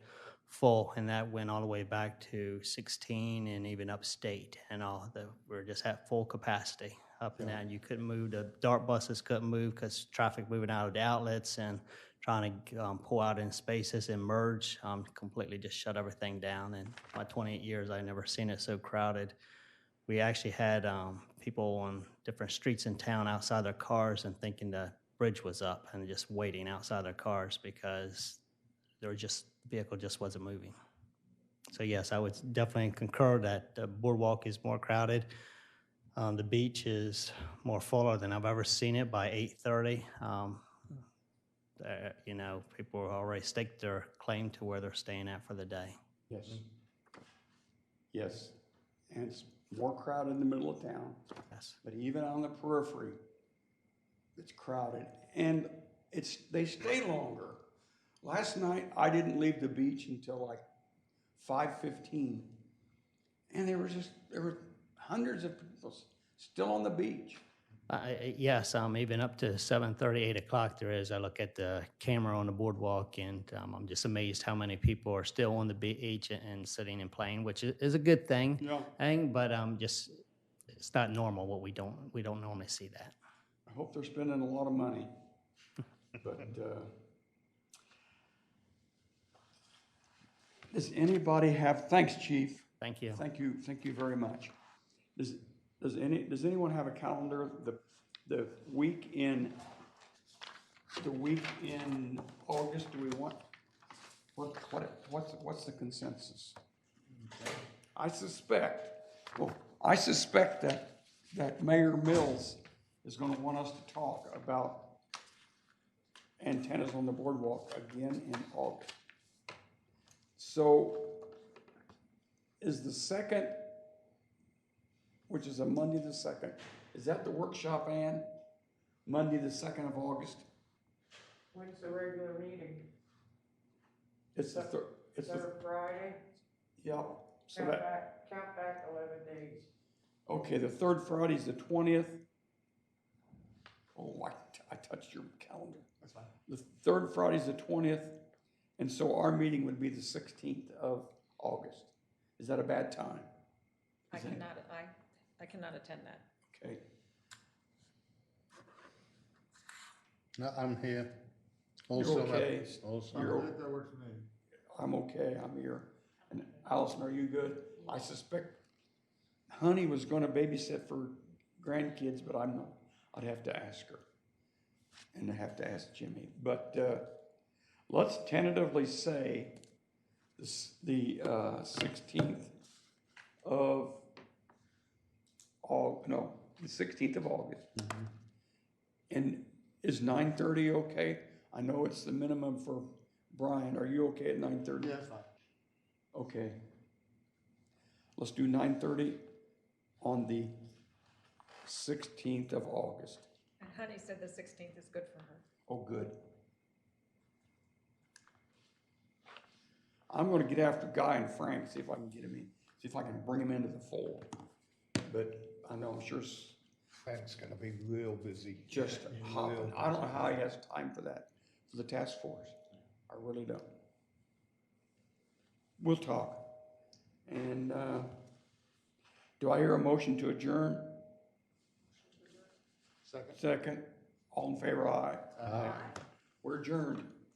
full, and that went all the way back to 16 and even upstate, and we were just at full capacity up and down. You couldn't move. The DART buses couldn't move because traffic moving out of the outlets and trying to pull out in spaces and merge, completely just shut everything down. And my 28 years, I've never seen it so crowded. We actually had people on different streets in town outside their cars and thinking the bridge was up and just waiting outside their cars because vehicle just wasn't moving. So yes, I would definitely concur that the boardwalk is more crowded. The beach is more fuller than I've ever seen it by 8:30. You know, people already staked their claim to where they're staying at for the day. Yes. Yes, and it's more crowded in the middle of town, Yes. but even on the periphery, it's crowded, and they stay longer. Last night, I didn't leave the beach until like 5:15, and there were hundreds of people still on the beach. Yes, even up to 7:30, 8 o'clock there is. I look at the camera on the boardwalk, and I'm just amazed how many people are still on the beach and sitting and playing, which is a good thing. Yeah. But just it's not normal. We don't normally see that. I hope they're spending a lot of money, but does anybody have? Thanks, Chief. Thank you. Thank you very much. Does anyone have a calendar? The week in August, do we want, what's the consensus? I suspect that Mayor Mills is gonna want us to talk about antennas on the boardwalk again in August. So is the second, which is a Monday the 2nd, is that the workshop, Ann? Monday the 2nd of August? When's the regular meeting? It's the third, it's the, Third Friday? yeah, so Count that, back 11 days. okay, the third Friday's the 20th. Oh, I touched your calendar. That's fine. The third Friday's the 20th, and so our meeting would be the 16th of August. Is that a bad time? I Is that- cannot attend that. Okay, No, I'm here. Also, okay. also. You're- That works for me. I'm okay, I'm here. And Allison, are you good? I suspect Honey was gonna babysit for grandkids, but I'm not. I'd have to ask her. And I have to ask Jimmy. But let's tentatively say the 16th of, the 16th of August. And is 9:30 okay? I know it's the minimum for Brian. Are you okay at 9:30? Yeah, that's fine. Okay. Let's do 9:30 on the 16th of August. And Honey said the 16th is good for her. Oh, good. I'm gonna get after Guy and Frank, see if I can get him in, see if I can bring him into the fold. But I know, I'm sure it's Frank's gonna be real busy. just Real hopping. I don't know busy. how he has time for that, for the task force. I really don't. We'll talk. And, do I hear a motion to adjourn? Second. Second. All in favor, aye. Aye. We're adjourned.